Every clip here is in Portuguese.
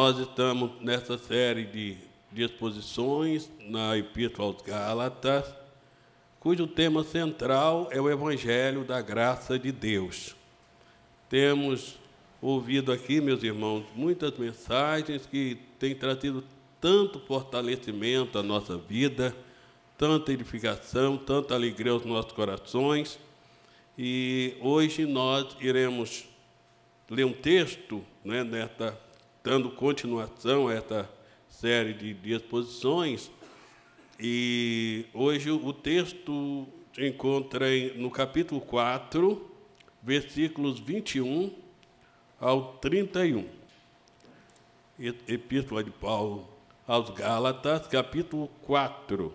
Nós estamos nessa série de exposições na Epístola aos Gálatas, cujo tema central é o Evangelho da Graça de Deus. Temos ouvido aqui, meus irmãos, muitas mensagens que têm trazido tanto fortalecimento à nossa vida, tanta edificação, tanta alegria aos nossos corações. E hoje nós iremos ler um texto, dando continuação a esta série de exposições. E hoje o texto se encontra no capítulo 4, versículos 21 ao 31. Epístola de Paulo aos Gálatas, capítulo 4,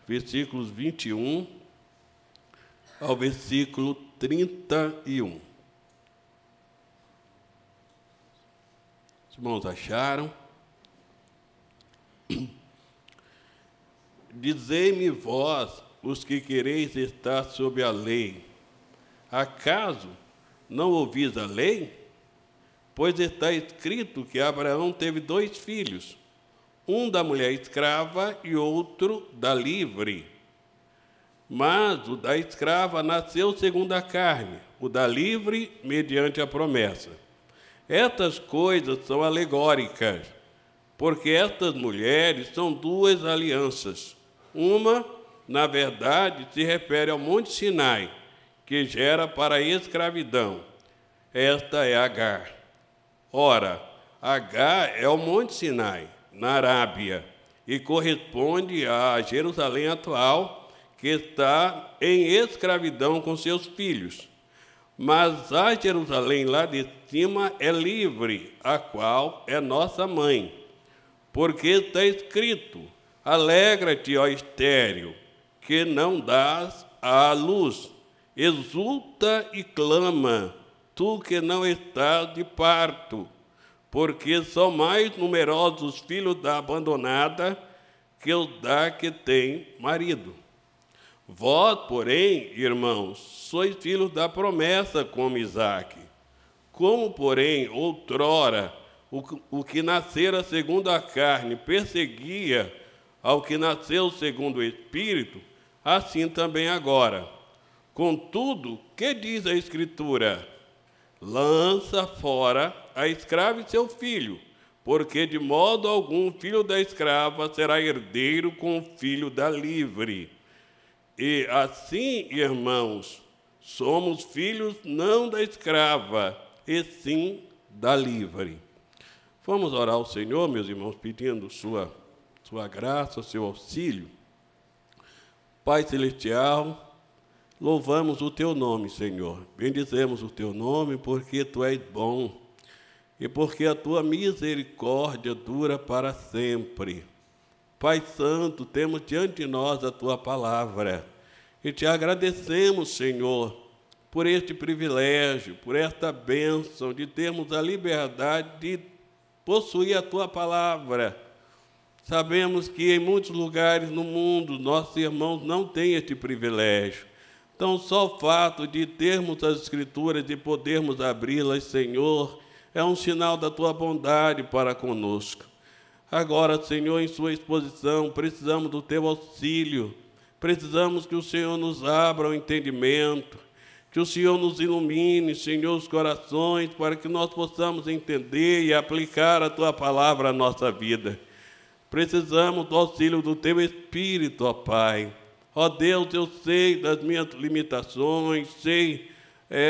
versículos 21 ao versículo 31. Os irmãos acharam? Dizei-me vós, os que quereis estar sob a lei, acaso não ouvis a lei? Pois está escrito que Abraão teve 2 filhos, um da mulher escrava e outro da livre. Mas o da escrava nasceu segundo a carne, o da livre mediante a promessa. Estas coisas são alegóricas, porque estas mulheres são 2 alianças. Uma, na verdade, se refere ao Monte Sinai, que gera para a escravidão. Esta é Agar. Ora, Agar é o Monte Sinai, na Arábia, e corresponde a Jerusalém atual, que está em escravidão com seus filhos. Mas a Jerusalém lá de cima é livre, a qual é nossa mãe. Porque está escrito: alegra-te, ó estéril, que não dás à luz. Exulta e clama, tu que não estás de parto, porque são mais numerosos os filhos da abandonada que os da que tem marido. Vós, porém, irmãos, sois filhos da promessa como Isaque. Como, porém, outrora, o que nascera segundo a carne perseguia ao que nasceu segundo o Espírito, assim também agora. Contudo, que diz a Escritura? Lança fora a escrava e seu filho, porque de modo algum o filho da escrava será herdeiro com o filho da livre. E assim, irmãos, somos filhos não da escrava, e sim da livre. Vamos orar ao Senhor, meus irmãos, pedindo sua graça, seu auxílio. Pai celestial, louvamos o teu nome, Senhor. Bendizemos o teu nome porque tu és bom e porque a tua misericórdia dura para sempre. Pai Santo, temos diante de nós a tua palavra e te agradecemos, Senhor, por este privilégio, por esta bênção de termos a liberdade de possuir a tua palavra. Sabemos que em muitos lugares no mundo nossos irmãos não têm este privilégio. Então, só o fato de termos as Escrituras e podermos abri-las, Senhor, é um sinal da tua bondade para conosco. Agora, Senhor, em sua exposição, precisamos do teu auxílio, precisamos que o Senhor nos abra o entendimento, que o Senhor nos ilumine, Senhor, os corações, para que nós possamos entender e aplicar a tua palavra à nossa vida. Precisamos do auxílio do teu Espírito, ó Pai. Ó Deus, eu sei das minhas limitações, sei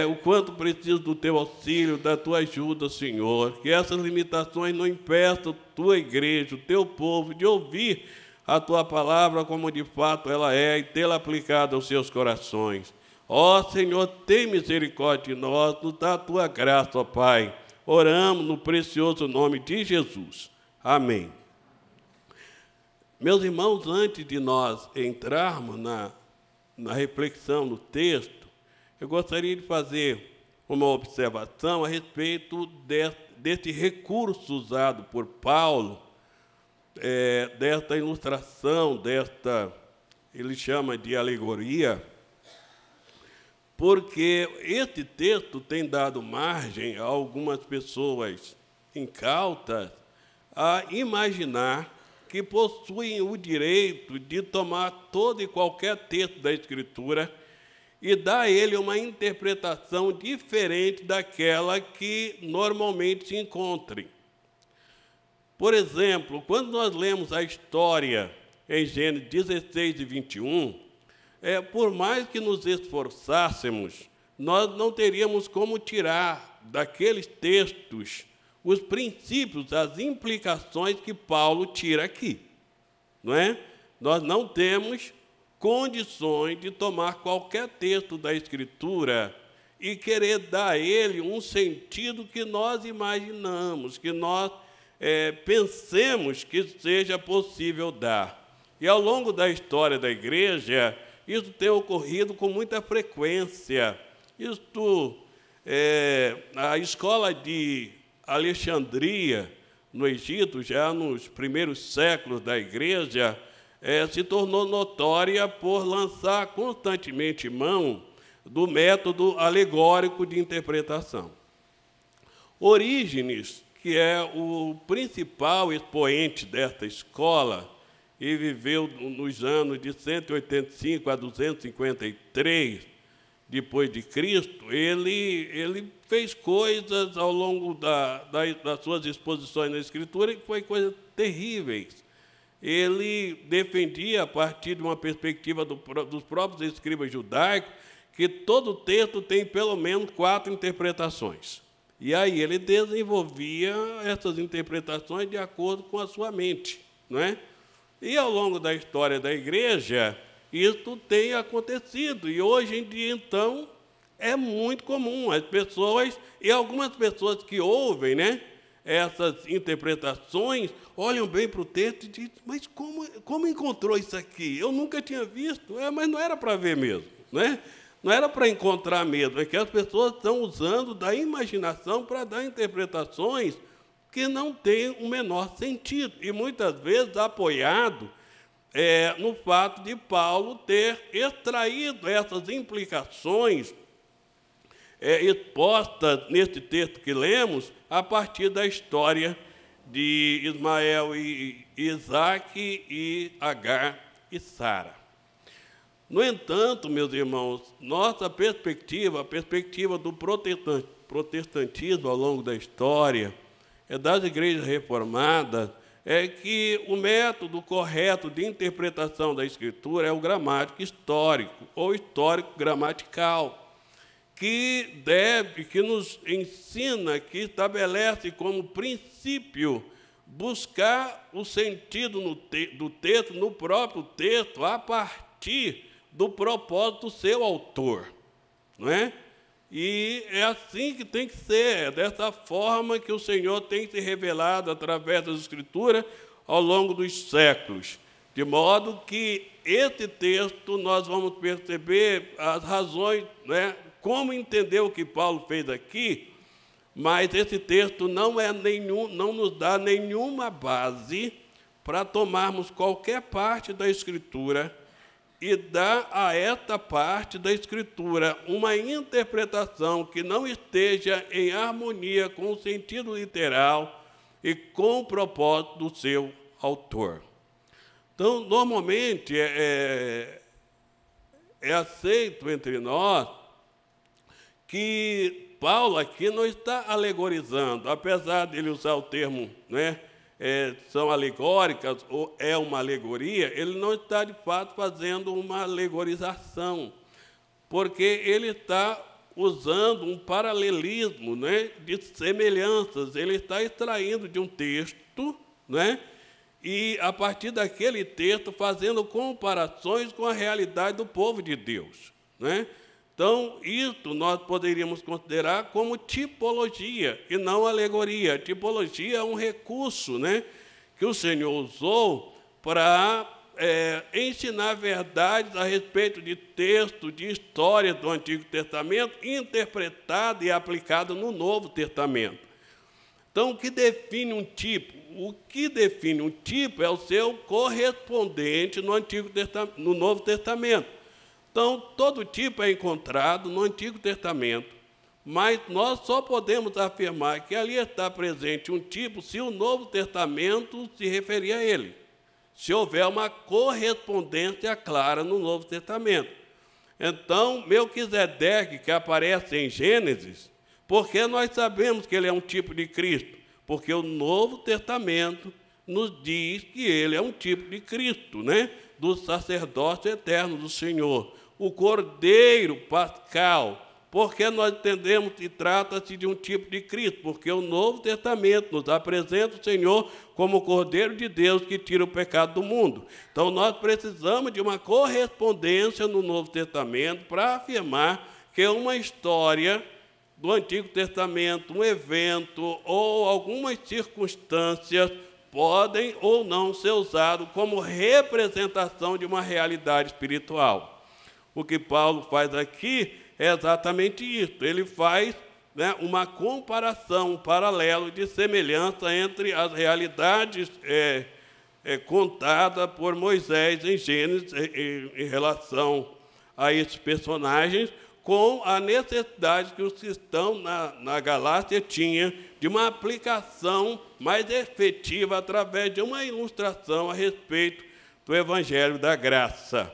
o quanto preciso do teu auxílio, da tua ajuda, Senhor. Que essas limitações não impeçam a tua igreja, o teu povo, de ouvir a tua palavra como de fato ela é e tê-la aplicada aos seus corações. Ó Senhor, tem misericórdia de nós, nos dá a tua graça, ó Pai. Oramos no precioso nome de Jesus. Amém. Meus irmãos, antes de nós entrarmos na reflexão no texto, eu gostaria de fazer uma observação a respeito deste recurso usado por Paulo, desta ilustração, ele chama de alegoria, porque este texto tem dado margem a algumas pessoas incautas a imaginar que possuem o direito de tomar todo e qualquer texto da Escritura e dar a ele uma interpretação diferente daquela que normalmente se encontre. Por exemplo, quando nós lemos a história em Gênesis 16 e 21, por mais que nos esforçássemos, nós não teríamos como tirar daqueles textos os princípios, as implicações que Paulo tira aqui, não é? Nós não temos condições de tomar qualquer texto da Escritura e querer dar a ele um sentido que nós imaginamos, que nós pensemos que seja possível dar. E ao longo da história da igreja, isso tem ocorrido com muita frequência. A escola de Alexandria, no Egito, já nos primeiros séculos da igreja, se tornou notória por lançar constantemente mão do método alegórico de interpretação. Orígenes, que é o principal expoente desta escola, e viveu nos anos de 185 a 253 depois de Cristo, ele fez coisas ao longo das suas exposições na Escritura que foi coisas terríveis. Ele defendia, a partir de uma perspectiva dos próprios escribas judaicos, que todo texto tem pelo menos 4 interpretações. E aí ele desenvolvia essas interpretações de acordo com a sua mente, não é? E ao longo da história da igreja, isso tem acontecido. E hoje em dia, então, é muito comum. As pessoas, e algumas pessoas que ouvem, né, essas interpretações, olham bem para o texto e dizem, mas como encontrou isso aqui? Eu nunca tinha visto. Mas não era para ver mesmo, né? Não era para encontrar mesmo. É que as pessoas estão usando da imaginação para dar interpretações que não têm o menor sentido. E muitas vezes apoiado no fato de Paulo ter extraído essas implicações expostas neste texto que lemos, a partir da história de Ismael e Isaque e Agar e Sara. No entanto, meus irmãos, nossa perspectiva, a perspectiva do protestantismo ao longo da história, das igrejas reformadas, é que o método correto de interpretação da Escritura é o gramático histórico, ou histórico gramatical, que nos ensina, que estabelece como princípio buscar o sentido do texto, no próprio texto, a partir do propósito do seu autor, não é? E é assim que tem que ser, é dessa forma que o Senhor tem se revelado através das Escrituras ao longo dos séculos, de modo que esse texto nós vamos perceber as razões, né, como entender o que Paulo fez aqui, mas esse texto não nos dá nenhuma base para tomarmos qualquer parte da Escritura e dar a esta parte da Escritura uma interpretação que não esteja em harmonia com o sentido literal e com o propósito do seu autor. Então, normalmente, é aceito entre nós que Paulo aqui não está alegorizando, apesar de ele usar o termo, né, são alegóricas ou é uma alegoria, ele não está, de fato, fazendo uma alegorização, porque ele está usando um paralelismo, né, de semelhanças. Ele está extraindo de um texto, né, e, a partir daquele texto, fazendo comparações com a realidade do povo de Deus, né? Então, isso nós poderíamos considerar como tipologia e não alegoria. Tipologia é um recurso, né, que o Senhor usou para ensinar verdades a respeito de texto, de história do Antigo Testamento, interpretada e aplicada no Novo Testamento. Então, o que define um tipo? O que define um tipo é o seu correspondente no Novo Testamento. Então, todo tipo é encontrado no Antigo Testamento, Mas nós só podemos afirmar que ali está presente um tipo se o Novo Testamento se referir a ele, se houver uma correspondência clara no Novo Testamento. Então, Melquisedeque, que aparece em Gênesis, porque nós sabemos que ele é um tipo de Cristo? Porque o Novo Testamento nos diz que ele é um tipo de Cristo, né? Do sacerdócio eterno do Senhor, o Cordeiro Pascal. Porque nós entendemos que trata-se de um tipo de Cristo? Porque o Novo Testamento nos apresenta o Senhor como o Cordeiro de Deus que tira o pecado do mundo. Então, nós precisamos de uma correspondência no Novo Testamento para afirmar que uma história do Antigo Testamento, um evento ou algumas circunstâncias podem ou não ser usados como representação de uma realidade espiritual. O que Paulo faz aqui é exatamente isso. Ele faz, né, uma comparação, um paralelo de semelhança entre as realidades contadas por Moisés em Gênesis em relação a esses personagens, com a necessidade que os cristãos na Galácia tinham de uma aplicação mais efetiva através de uma ilustração a respeito do Evangelho da Graça.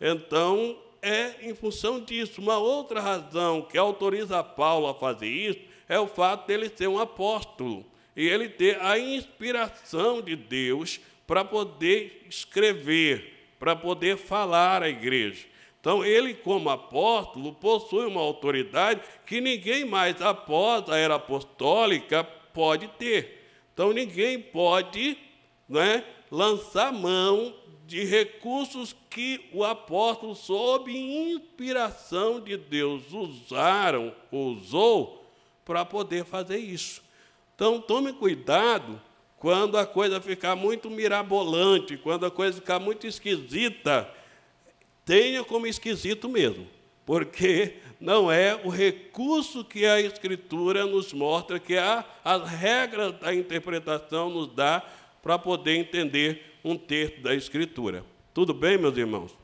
Então, em função disso, uma outra razão que autoriza Paulo a fazer isso é o fato dele ser um apóstolo e ele ter a inspiração de Deus para poder escrever, para poder falar à igreja. Então, ele, como apóstolo, possui uma autoridade que ninguém mais, após a era apostólica, pode ter. Então, ninguém pode, né, lançar mão de recursos que o apóstolo, sob inspiração de Deus, usou para poder fazer isso. Então, tome cuidado quando a coisa ficar muito mirabolante, quando a coisa ficar muito esquisita. Tenha como esquisito mesmo, porque não é o recurso que a Escritura nos mostra, que as regras da interpretação nos dá para poder entender um texto da Escritura. Tudo bem, meus irmãos?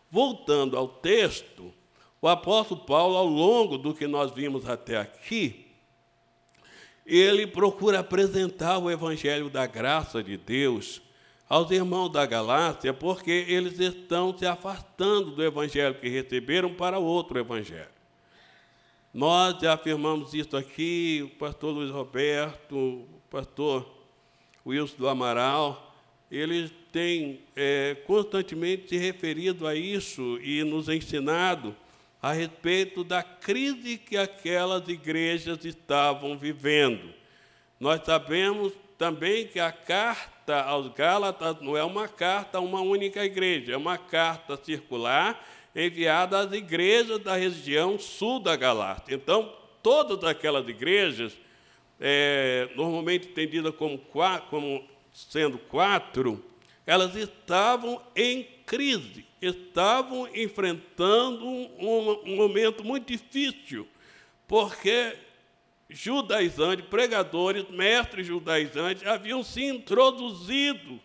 Voltando ao texto, o apóstolo Paulo, ao longo do que nós vimos até aqui, ele procura apresentar o Evangelho da graça de Deus aos irmãos da Galácia, porque eles estão se afastando do Evangelho que receberam para outro Evangelho. Nós já afirmamos isso aqui, o pastor Luiz Roberto, o pastor Wilson do Amaral, eles têm constantemente se referido a isso e nos ensinado a respeito da crise que aquelas igrejas estavam vivendo. Nós sabemos também que a carta aos Gálatas não é uma carta a uma única igreja, é uma carta circular enviada às igrejas da região sul da Galácia. Então, todas aquelas igrejas, normalmente entendidas como sendo quatro, elas estavam em crise, estavam enfrentando um momento muito difícil, porque judaizantes, pregadores, mestres judaizantes haviam se introduzido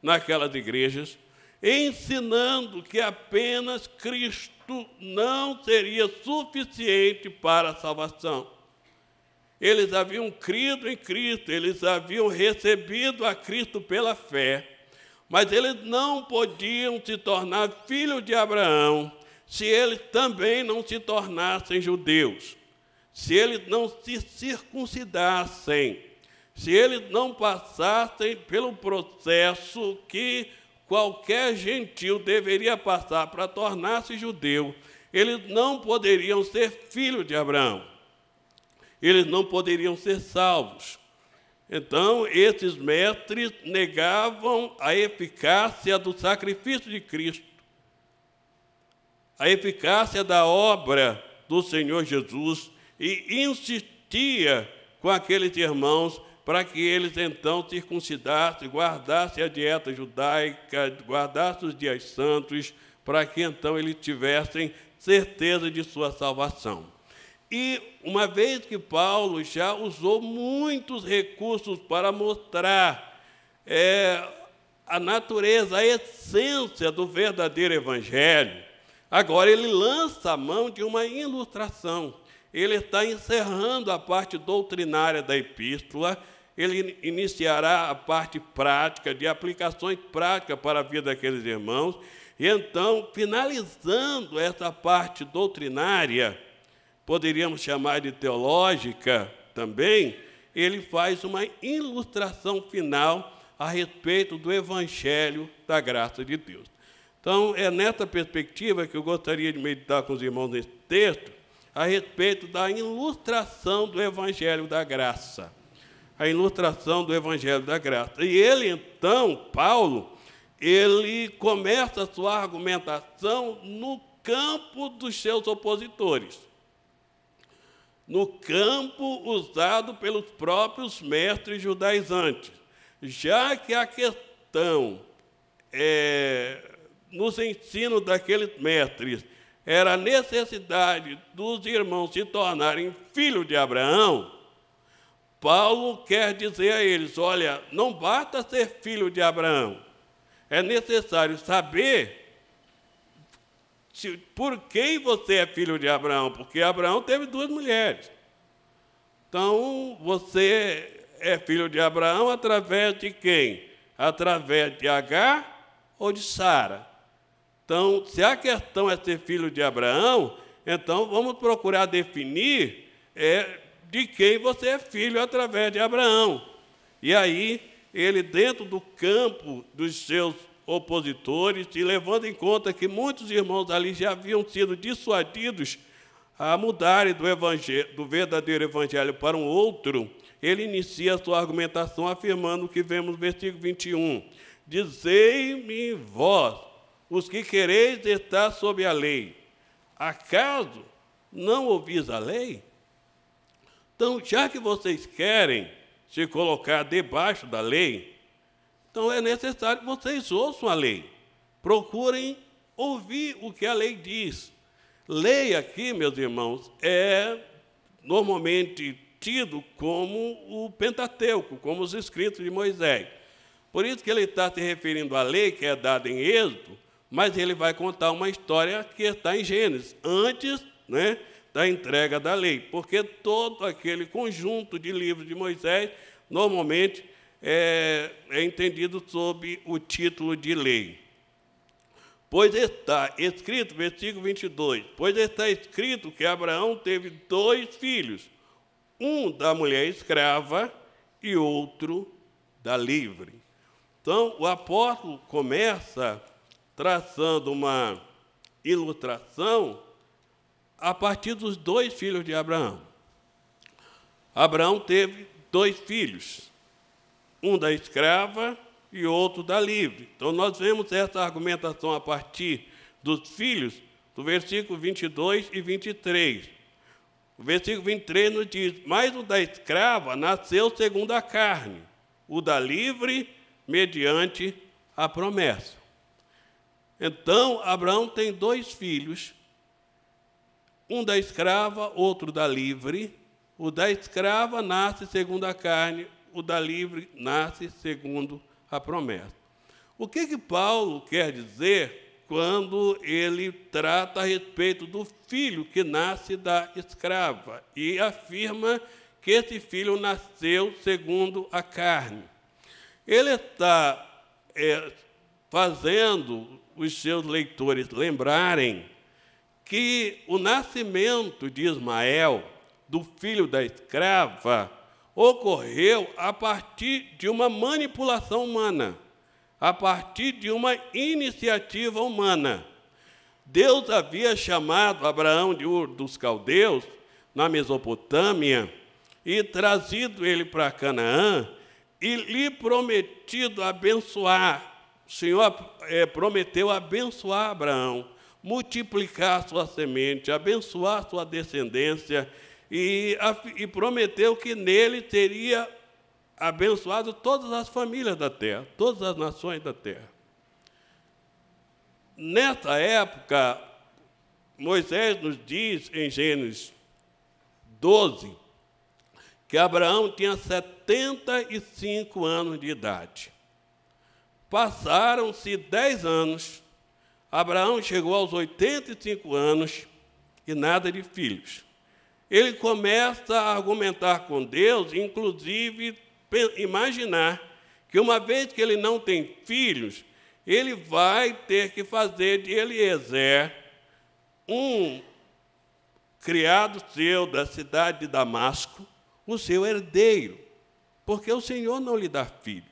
naquelas igrejas, ensinando que apenas Cristo não seria suficiente para a salvação. Eles haviam crido em Cristo, eles haviam recebido a Cristo pela fé, mas eles não podiam se tornar filhos de Abraão se eles também não se tornassem judeus, se eles não se circuncidassem, se eles não passassem pelo processo que qualquer gentil deveria passar para tornar-se judeu, eles não poderiam ser filhos de Abraão, eles não poderiam ser salvos. Então, esses mestres negavam a eficácia do sacrifício de Cristo, a eficácia da obra do Senhor Jesus, e insistia com aqueles irmãos para que eles então circuncidassem, guardassem a dieta judaica, guardassem os dias santos, para que então eles tivessem certeza de sua salvação. E uma vez que Paulo já usou muitos recursos para mostrar a natureza, a essência do verdadeiro evangelho, agora ele lança a mão de uma ilustração. ele está encerrando a parte doutrinária da epístola, ele iniciará a parte prática, de aplicações práticas para a vida daqueles irmãos, e então, finalizando essa parte doutrinária, poderíamos chamar de teológica também, ele faz uma ilustração final a respeito do Evangelho da graça de Deus. Então, é nessa perspectiva que eu gostaria de meditar com os irmãos nesse texto, a respeito da ilustração do Evangelho da graça. A ilustração do Evangelho da graça. E ele, então, Paulo, ele começa a sua argumentação no campo dos seus opositores, no campo usado pelos próprios mestres judaizantes, já que a questão nos ensinos daqueles mestres era a necessidade dos irmãos se tornarem filhos de Abraão, Paulo quer dizer a eles, olha, não basta ser filho de Abraão, é necessário saber por quem você é filho de Abraão, porque Abraão teve 2 mulheres. Então, você é filho de Abraão através de quem? Através de Agar ou de Sara? Então, se a questão é ser filho de Abraão, então vamos procurar definir de quem você é filho através de Abraão. E aí, ele, dentro do campo dos seus opositores, e levando em conta que muitos irmãos ali já haviam sido dissuadidos a mudarem do verdadeiro evangelho para um outro, ele inicia a sua argumentação afirmando o que vemos no versículo 21. Dizei-me vós, os que quereis estar sob a lei, acaso não ouvis a lei? Então, já que vocês querem se colocar debaixo da lei, então é necessário que vocês ouçam a lei. Procurem ouvir o que a lei diz. Lei aqui, meus irmãos, é normalmente tido como o Pentateuco, como os escritos de Moisés. Por isso que ele está se referindo à lei que é dada em Êxodo, mas ele vai contar uma história que está em Gênesis, antes, da entrega da lei, porque todo aquele conjunto de livros de Moisés, normalmente, é entendido sob o título de lei. Pois está escrito, versículo 22, pois está escrito que Abraão teve 2 filhos, um da mulher escrava e outro da livre. Então, o apóstolo começa traçando uma ilustração a partir dos 2 filhos de Abraão. Abraão teve 2 filhos, um da escrava e outro da livre. Então, nós vemos essa argumentação a partir dos filhos, do versículo 22 e 23. O versículo 23 nos diz, mas o da escrava nasceu segundo a carne, o da livre, mediante a promessa. Então, Abraão tem 2 filhos, um da escrava, outro da livre. O da escrava nasce segundo a carne, o da livre nasce segundo a promessa. O que Paulo quer dizer quando ele trata a respeito do filho que nasce da escrava e afirma que esse filho nasceu segundo a carne? Ele está fazendo os seus leitores lembrarem que o nascimento de Ismael, do filho da escrava, ocorreu a partir de uma manipulação humana, a partir de uma iniciativa humana. Deus havia chamado Abraão de Ur dos Caldeus, na Mesopotâmia, e trazido ele para Canaã, e lhe prometido abençoar. O Senhor prometeu abençoar Abraão, multiplicar sua semente, abençoar sua descendência, e prometeu que nele teria abençoado todas as famílias da terra, todas as nações da terra. Nessa época, Moisés nos diz, em Gênesis 12, que Abraão tinha 75 anos de idade. Passaram-se 10 anos, Abraão chegou aos 85 anos e nada de filhos. ele começa a argumentar com Deus, inclusive imaginar que uma vez que ele não tem filhos, ele vai ter que fazer de Eliezer um criado seu da cidade de Damasco, o seu herdeiro, porque o Senhor não lhe dá filho.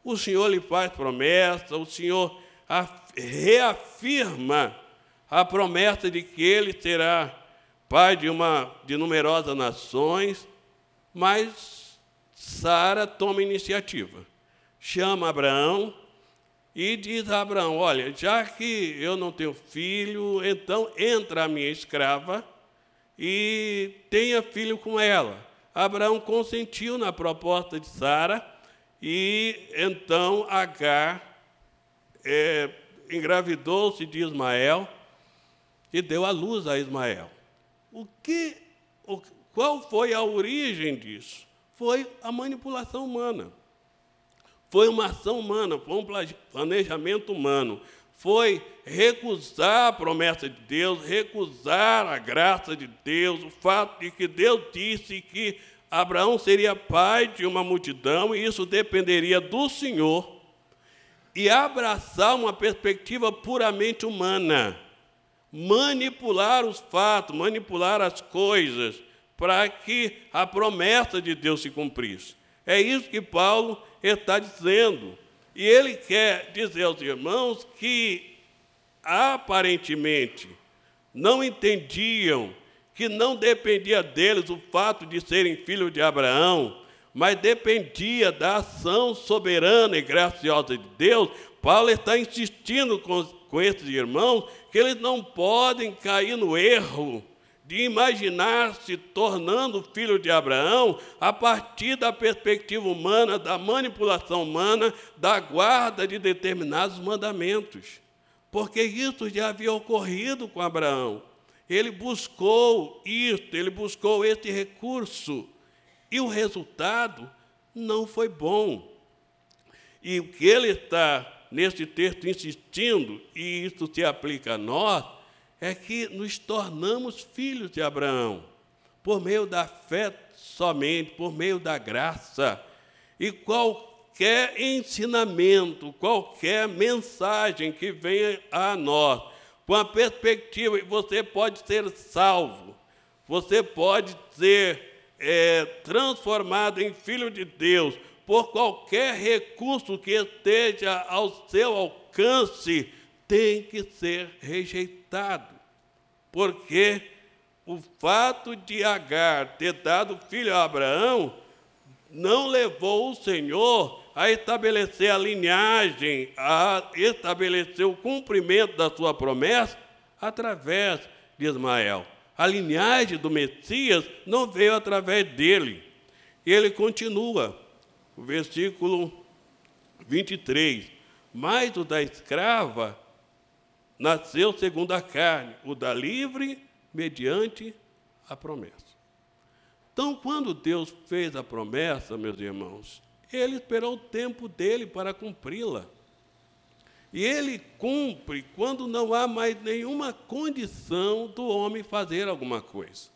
O Senhor lhe faz promessa, o Senhor reafirma a promessa de que ele será pai de numerosas nações, mas Sara toma iniciativa, chama Abraão e diz a Abraão: olha, já que eu não tenho filho, então entra a minha escrava e tenha filho com ela. Abraão consentiu na proposta de Sara e então Agar engravidou-se de Ismael e deu à luz a Ismael. Qual foi a origem disso? Foi a manipulação humana. Foi uma ação humana, foi um planejamento humano. Foi recusar a promessa de Deus, recusar a graça de Deus, o fato de que Deus disse que Abraão seria pai de uma multidão, e isso dependeria do Senhor, e abraçar uma perspectiva puramente humana, manipular os fatos, manipular as coisas, para que a promessa de Deus se cumprisse. É isso que Paulo está dizendo. E ele quer dizer aos irmãos que, aparentemente, não entendiam que não dependia deles o fato de serem filhos de Abraão, mas dependia da ação soberana e graciosa de Deus. Paulo está insistindo com esses irmãos que eles não podem cair no erro de imaginar-se tornando filho de Abraão a partir da perspectiva humana, da manipulação humana, da guarda de determinados mandamentos. Porque isso já havia ocorrido com Abraão. Ele buscou isso, ele buscou esse recurso, e o resultado não foi bom. E o que ele está, nesse texto, insistindo, e isso se aplica a nós, é que nos tornamos filhos de Abraão, por meio da fé somente, por meio da graça. E qualquer ensinamento, qualquer mensagem que venha a nós, com a perspectiva que você pode ser salvo, você pode ser transformado em filho de Deus, por qualquer recurso que esteja ao seu alcance, tem que ser rejeitado. Porque o fato de Agar ter dado filho a Abraão não levou o Senhor a estabelecer a linhagem, a estabelecer o cumprimento da sua promessa através de Ismael. A linhagem do Messias não veio através dele. E ele continua, o versículo 23. Mas o da escrava nasceu segundo a carne, o da livre mediante a promessa. Então, quando Deus fez a promessa, meus irmãos, ele esperou o tempo dele para cumpri-la. E ele cumpre quando não há mais nenhuma condição do homem fazer alguma coisa.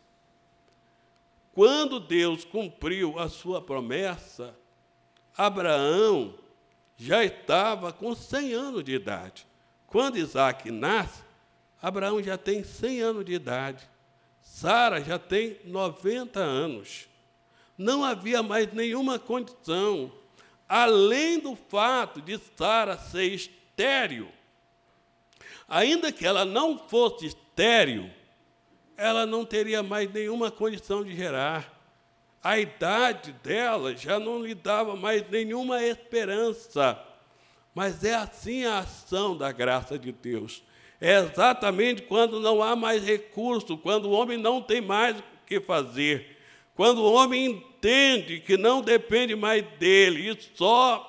Quando Deus cumpriu a sua promessa, Abraão já estava com 100 anos de idade. Quando Isaac nasce, Abraão já tem 100 anos de idade. Sara já tem 90 anos. Não havia mais nenhuma condição, além do fato de Sara ser estéril. Ainda que ela não fosse estéril, ela não teria mais nenhuma condição de gerar. A idade dela já não lhe dava mais nenhuma esperança. Mas é assim a ação da graça de Deus. É exatamente quando não há mais recurso, quando o homem não tem mais o que fazer, quando o homem entende que não depende mais dele, e só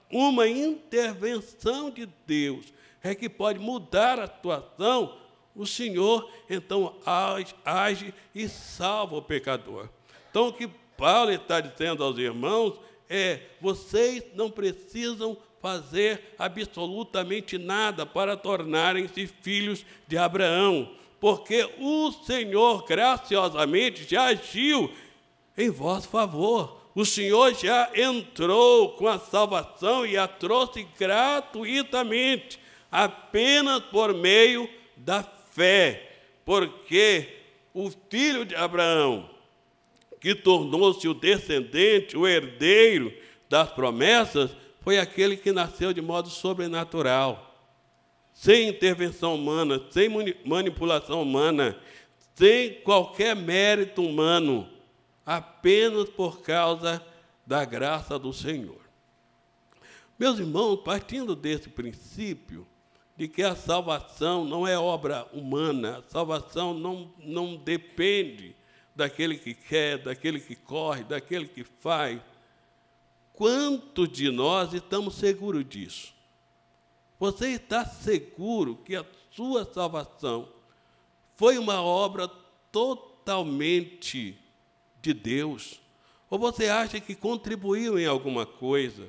uma intervenção de Deus é que pode mudar a situação, o Senhor, então, age e salva o pecador. Então, o que Paulo está dizendo aos irmãos é: vocês não precisam fazer absolutamente nada para tornarem-se filhos de Abraão, porque o Senhor graciosamente já agiu em vosso favor. O Senhor já entrou com a salvação e a trouxe gratuitamente, apenas por meio da fé, porque o filho de Abraão, que tornou-se o descendente, o herdeiro das promessas, foi aquele que nasceu de modo sobrenatural, sem intervenção humana, sem manipulação humana, sem qualquer mérito humano, apenas por causa da graça do Senhor. Meus irmãos, partindo desse princípio, de que a salvação não é obra humana, a salvação não depende daquele que quer, daquele que corre, daquele que faz. Quantos de nós estamos seguros disso? Você está seguro que a sua salvação foi uma obra totalmente de Deus? Ou você acha que contribuiu em alguma coisa?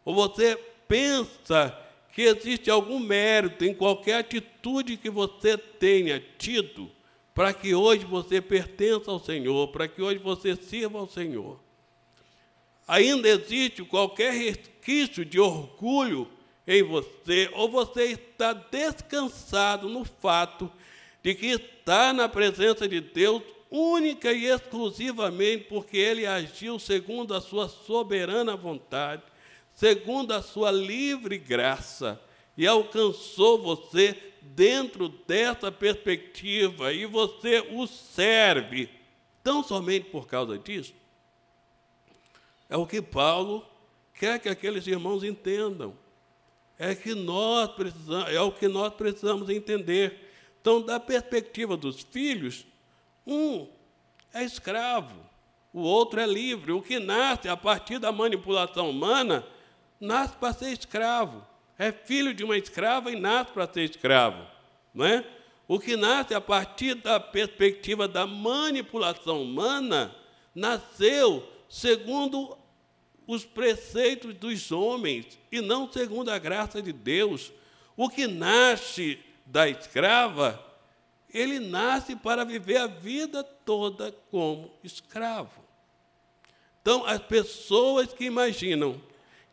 Ou você pensa que existe algum mérito em qualquer atitude que você tenha tido para que hoje você pertença ao Senhor, para que hoje você sirva ao Senhor? Ainda existe qualquer resquício de orgulho em você, ou você está descansado no fato de que está na presença de Deus única e exclusivamente porque Ele agiu segundo a sua soberana vontade, segundo a sua livre graça, e alcançou você dentro dessa perspectiva, e você o serve tão somente por causa disso? É o que Paulo quer que aqueles irmãos entendam. É o que nós precisamos entender. Então, da perspectiva dos filhos, um é escravo, o outro é livre. O que nasce a partir da manipulação humana, nasce para ser escravo. É filho de uma escrava e nasce para ser escravo, não é? O que nasce a partir da perspectiva da manipulação humana, nasceu segundo os preceitos dos homens e não segundo a graça de Deus. O que nasce da escrava, ele nasce para viver a vida toda como escravo. Então, as pessoas que imaginam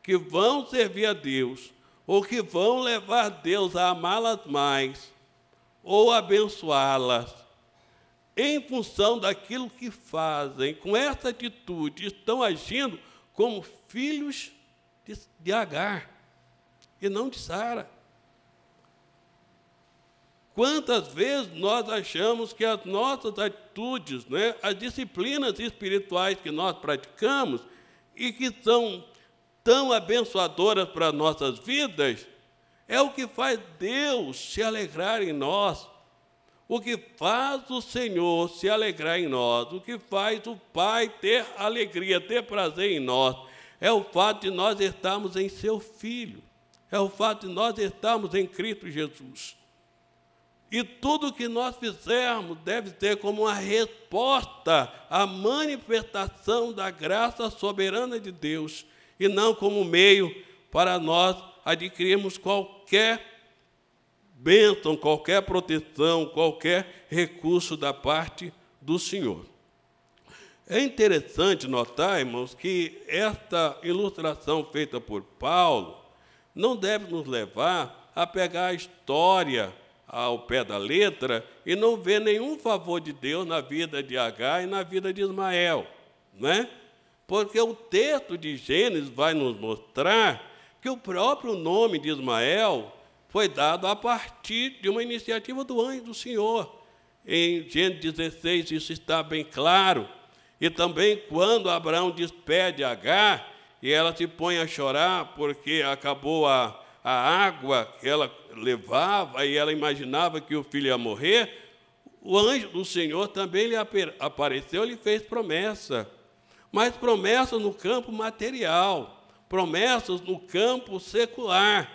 que vão servir a Deus, ou que vão levar Deus a amá-las mais, ou abençoá-las, em função daquilo que fazem, com essa atitude, estão agindo como filhos de Agar, e não de Sara. Quantas vezes nós achamos que as nossas atitudes, né, as disciplinas espirituais que nós praticamos e que são tão abençoadoras para as nossas vidas, é o que faz Deus se alegrar em nós, o que faz o Senhor se alegrar em nós, o que faz o Pai ter alegria, ter prazer em nós, é o fato de nós estarmos em seu Filho, é o fato de nós estarmos em Cristo Jesus. E tudo que nós fizermos deve ser como uma resposta à manifestação da graça soberana de Deus, e não como meio para nós adquirirmos qualquer bênção, qualquer proteção, qualquer recurso da parte do Senhor. É interessante notar, irmãos, que esta ilustração feita por Paulo não deve nos levar a pegar a história ao pé da letra e não ver nenhum favor de Deus na vida de Agar e na vida de Ismael, não é? Porque o texto de Gênesis vai nos mostrar que o próprio nome de Ismael foi dado a partir de uma iniciativa do anjo do Senhor. Em Gênesis 16 isso está bem claro. E também quando Abraão despede Agar e ela se põe a chorar porque acabou a água que ela levava e ela imaginava que o filho ia morrer, o anjo do Senhor também lhe apareceu e lhe fez promessa. Mas promessas no campo material, promessas no campo secular,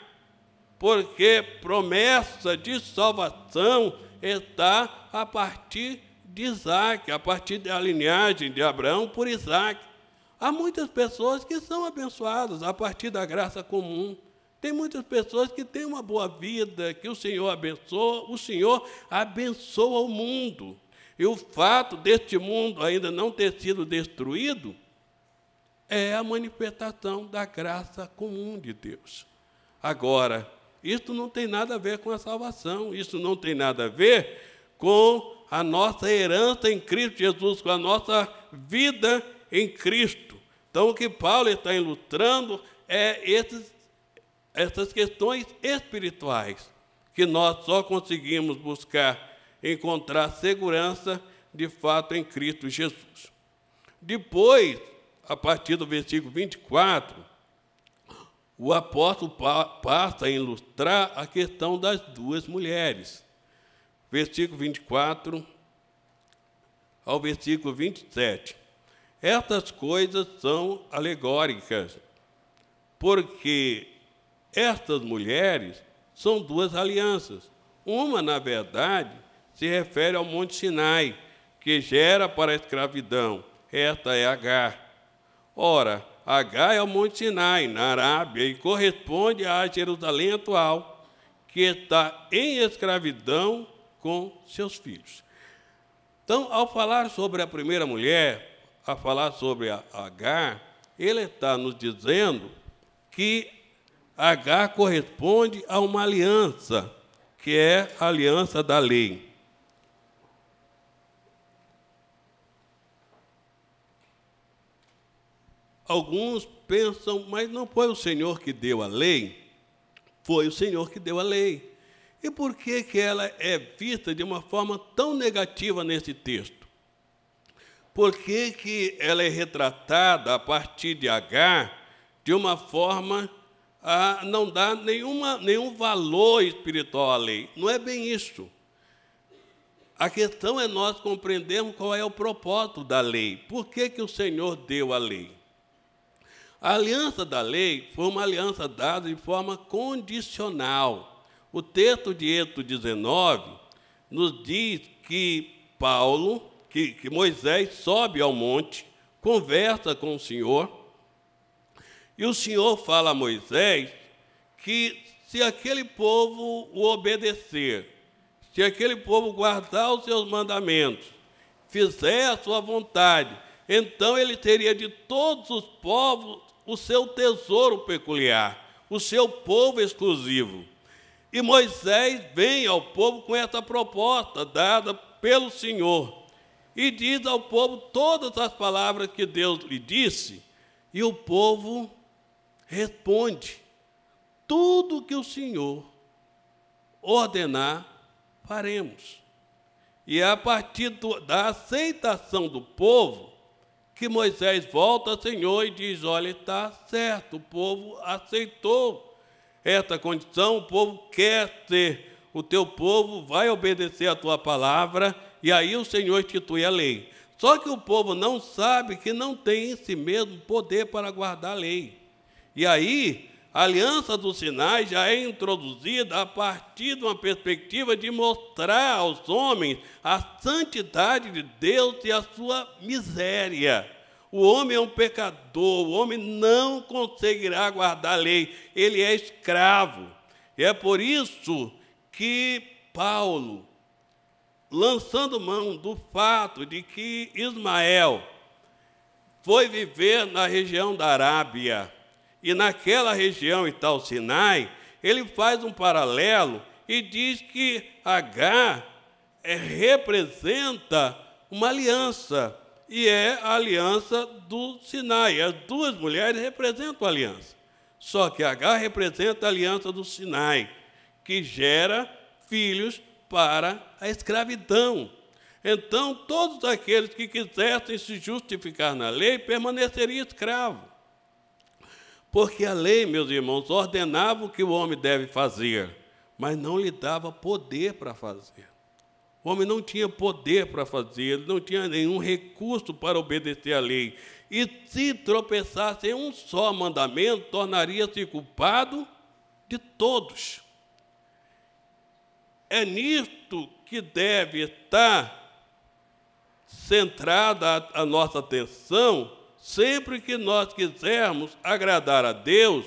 porque promessa de salvação está a partir de Isaac, a partir da linhagem de Abraão por Isaac. Há muitas pessoas que são abençoadas a partir da graça comum, Tem muitas pessoas que têm uma boa vida, que o Senhor abençoa o mundo. E o fato deste mundo ainda não ter sido destruído é a manifestação da graça comum de Deus. Agora, isso não tem nada a ver com a salvação, isso não tem nada a ver com a nossa herança em Cristo Jesus, com a nossa vida em Cristo. Então, o que Paulo está ilustrando é essas questões espirituais, que nós só conseguimos encontrar segurança, de fato, em Cristo Jesus. Depois, a partir do versículo 24, o apóstolo passa a ilustrar a questão das duas mulheres. Versículo 24 ao versículo 27. Estas coisas são alegóricas, porque estas mulheres são duas alianças. Uma, na verdade, se refere ao Monte Sinai, que gera para a escravidão. Esta é Agar. Ora, Agar é o Monte Sinai, na Arábia, e corresponde à Jerusalém atual, que está em escravidão com seus filhos. Então, ao falar sobre a primeira mulher, a falar sobre a Agar, ele está nos dizendo que Agar corresponde a uma aliança, que é a aliança da lei. Alguns pensam, mas não foi o Senhor que deu a lei? Foi o Senhor que deu a lei. E por que ela é vista de uma forma tão negativa nesse texto? Por que ela é retratada a partir de Agar de uma forma a não dar nenhum valor espiritual à lei? Não é bem isso. A questão é nós compreendermos qual é o propósito da lei. Por que o Senhor deu a lei? A aliança da lei foi uma aliança dada de forma condicional. O texto de Êxodo 19 nos diz que que Moisés sobe ao monte, conversa com o Senhor, e o Senhor fala a Moisés que se aquele povo o obedecer, se aquele povo guardar os seus mandamentos, fizer a sua vontade, então ele teria de todos os povos o seu tesouro peculiar, o seu povo exclusivo. E Moisés vem ao povo com essa proposta dada pelo Senhor e diz ao povo todas as palavras que Deus lhe disse, e o povo responde: tudo que o Senhor ordenar, faremos. E é a partir da aceitação do povo que Moisés volta ao Senhor e diz: olha, está certo, o povo aceitou essa condição, o povo quer ser o teu povo, vai obedecer a tua palavra, e aí o Senhor institui a lei. Só que o povo não sabe que não tem em si mesmo poder para guardar a lei. E aí, a aliança do Sinai já é introduzida a partir de uma perspectiva de mostrar aos homens a santidade de Deus e a sua miséria. O homem é um pecador, o homem não conseguirá guardar a lei, ele é escravo. E é por isso que Paulo, lançando mão do fato de que Ismael foi viver na região da Arábia, e naquela região está o Sinai, ele faz um paralelo e diz que Agar representa uma aliança, e é a aliança do Sinai. As duas mulheres representam a aliança. Só que Agar representa a aliança do Sinai, que gera filhos para a escravidão. Então, todos aqueles que quisessem se justificar na lei permaneceriam escravos. Porque a lei, meus irmãos, ordenava o que o homem deve fazer, mas não lhe dava poder para fazer. O homem não tinha poder para fazer, ele não tinha nenhum recurso para obedecer à lei. E se tropeçasse em um só mandamento, tornaria-se culpado de todos. É nisto que deve estar centrada a nossa atenção sempre que nós quisermos agradar a Deus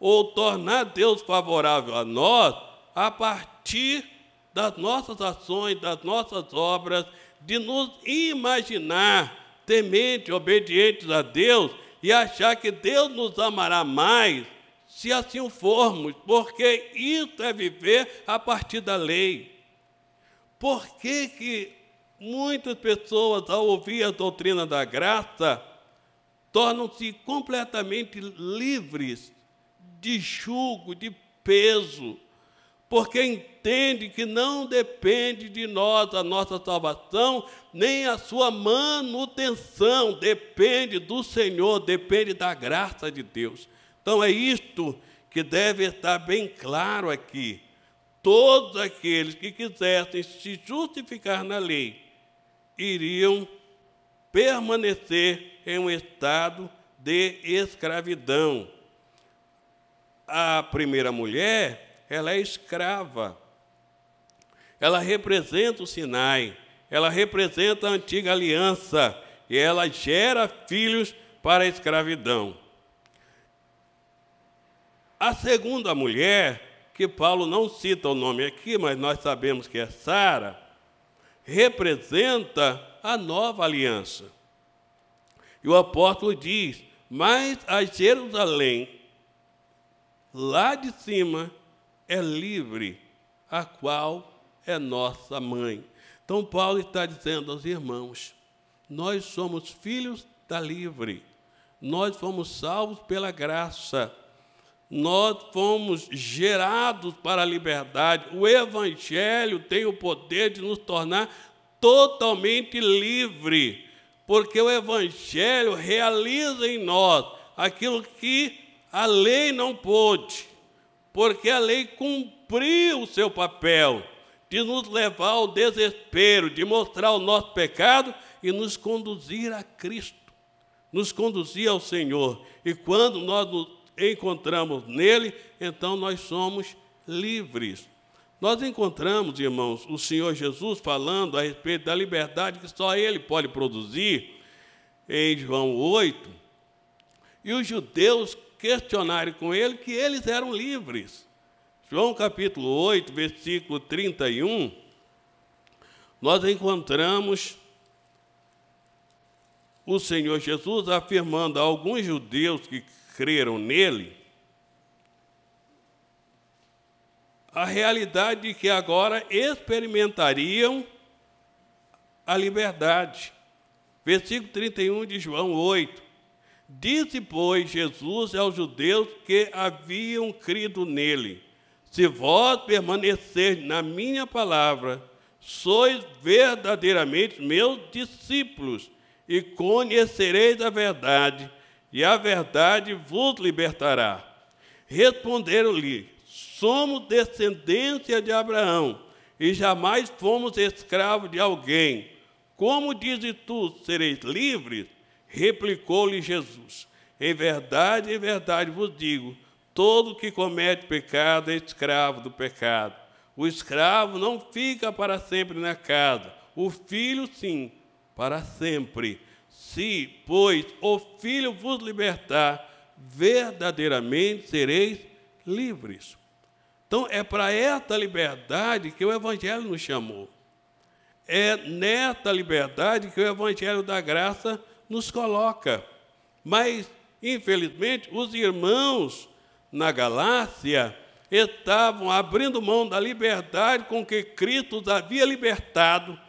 ou tornar Deus favorável a nós a partir das nossas ações, das nossas obras, de nos imaginar temente, obedientes a Deus e achar que Deus nos amará mais se assim o formos, porque isso é viver a partir da lei. Por que muitas pessoas, ao ouvir a doutrina da graça, tornam-se completamente livres de jugo, de peso, porque entende que não depende de nós a nossa salvação, nem a sua manutenção, depende do Senhor, depende da graça de Deus. Então é isto que deve estar bem claro aqui. Todos aqueles que quisessem se justificar na lei iriam permanecer em um estado de escravidão. A primeira mulher, ela é escrava, ela representa o Sinai, ela representa a antiga aliança, e ela gera filhos para a escravidão. A segunda mulher, que Paulo não cita o nome aqui, mas nós sabemos que é Sara, representa a nova aliança. E o apóstolo diz, mas a Jerusalém, lá de cima, é livre, a qual é nossa mãe. Então, Paulo está dizendo aos irmãos, nós somos filhos da livre, nós fomos salvos pela graça, nós fomos gerados para a liberdade. O Evangelho tem o poder de nos tornar totalmente livre, porque o Evangelho realiza em nós aquilo que a lei não pôde, porque a lei cumpriu o seu papel de nos levar ao desespero, de mostrar o nosso pecado e nos conduzir a Cristo, nos conduzir ao Senhor. E quando nós nos encontramos nele, então nós somos livres. Nós encontramos, irmãos, o Senhor Jesus falando a respeito da liberdade que só Ele pode produzir, em João 8, e os judeus questionaram com Ele que eles eram livres. João capítulo 8, versículo 31, nós encontramos o Senhor Jesus afirmando a alguns judeus que creram nele a realidade de que agora experimentariam a liberdade. Versículo 31 de João 8. Disse, pois, Jesus aos judeus que haviam crido nele, se vós permanecerdes na minha palavra, sois verdadeiramente meus discípulos, e conhecereis a verdade, e a verdade vos libertará. Responderam-lhe, somos descendência de Abraão, e jamais fomos escravos de alguém. Como dizes tu, sereis livres? Replicou-lhe Jesus, em verdade vos digo, todo que comete pecado é escravo do pecado. O escravo não fica para sempre na casa, o filho sim, para sempre. Se, pois, o Filho vos libertar, verdadeiramente sereis livres. Então, é para esta liberdade que o Evangelho nos chamou. É nesta liberdade que o Evangelho da graça nos coloca. Mas, infelizmente, os irmãos na Galácia estavam abrindo mão da liberdade com que Cristo os havia libertado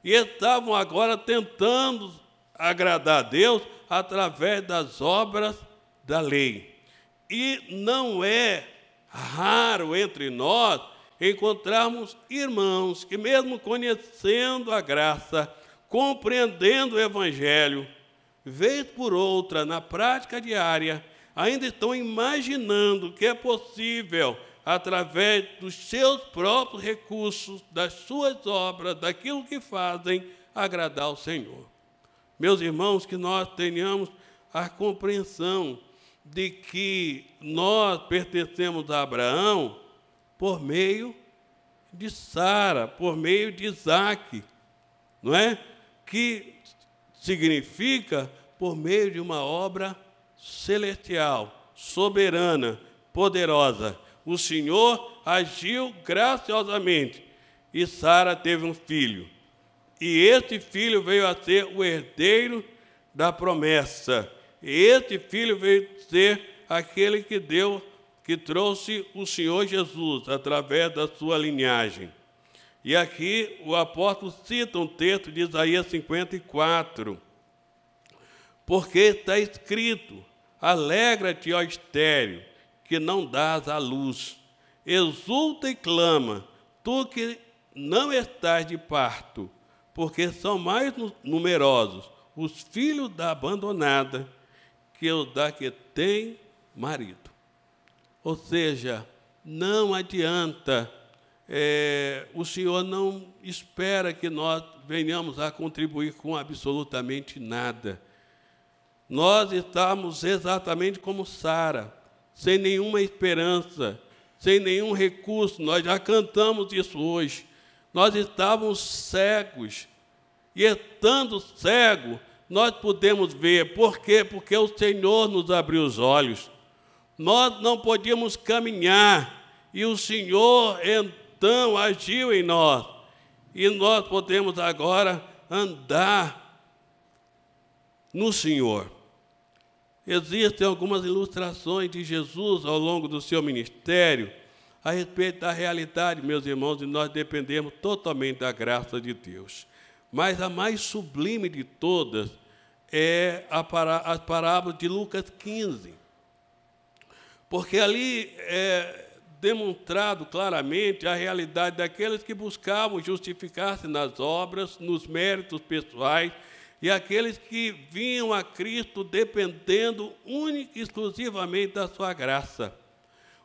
e estavam agora tentando agradar a Deus através das obras da lei. E não é raro entre nós encontrarmos irmãos que, mesmo conhecendo a graça, compreendendo o Evangelho, vez por outra, na prática diária, ainda estão imaginando que é possível, através dos seus próprios recursos, das suas obras, daquilo que fazem, agradar ao Senhor. Meus irmãos, que nós tenhamos a compreensão de que nós pertencemos a Abraão por meio de Sara, por meio de Isaque, não é? Que significa por meio de uma obra celestial, soberana, poderosa. O Senhor agiu graciosamente e Sara teve um filho. E este filho veio a ser o herdeiro da promessa. E este filho veio a ser aquele que trouxe o Senhor Jesus através da sua linhagem. E aqui o apóstolo cita um texto de Isaías 54, porque está escrito: alegra-te, ó estéril, que não dás à luz. Exulta e clama, tu que não estás de parto, porque são mais numerosos os filhos da abandonada que os da que tem marido. Ou seja, não adianta, o Senhor não espera que nós venhamos a contribuir com absolutamente nada. Nós estamos exatamente como Sara, sem nenhuma esperança, sem nenhum recurso. Nós já cantamos isso hoje. Nós estávamos cegos, e estando cego, nós podemos ver. Por quê? Porque o Senhor nos abriu os olhos. Nós não podíamos caminhar, e o Senhor então agiu em nós, e nós podemos agora andar no Senhor. Existem algumas ilustrações de Jesus ao longo do seu ministério a respeito da realidade, meus irmãos, e nós dependemos totalmente da graça de Deus. Mas a mais sublime de todas é as parábolas de Lucas 15, porque ali é demonstrado claramente a realidade daqueles que buscavam justificar-se nas obras, nos méritos pessoais, e aqueles que vinham a Cristo dependendo única e exclusivamente da sua graça.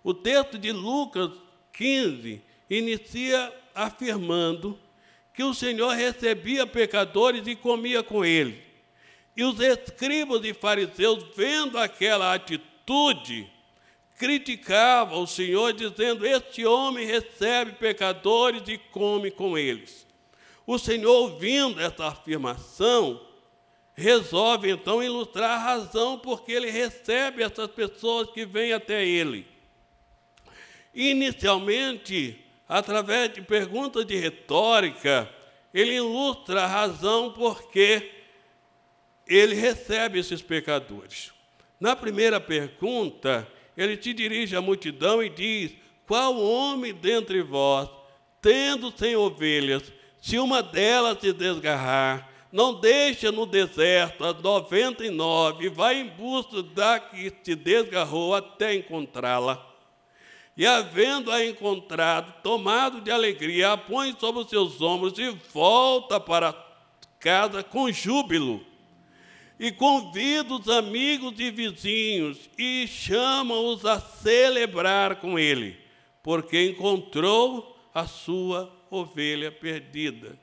O texto de Lucas 15 inicia afirmando que o Senhor recebia pecadores e comia com eles. E os escribas e fariseus, vendo aquela atitude, criticavam o Senhor, dizendo: este homem recebe pecadores e come com eles. O Senhor, ouvindo essa afirmação, resolve então ilustrar a razão porque ele recebe essas pessoas que vêm até ele. Inicialmente, através de perguntas de retórica, ele ilustra a razão porque ele recebe esses pecadores. Na primeira pergunta, ele se dirige à multidão e diz: qual homem dentre vós, tendo 100 ovelhas, se uma delas se desgarrar, não deixa no deserto as 99 e vai em busca da que se desgarrou até encontrá-la? E, havendo-a encontrado, tomado de alegria, a põe sobre os seus ombros e volta para casa com júbilo. E convida os amigos e vizinhos e chama-os a celebrar com ele, porque encontrou a sua ovelha perdida.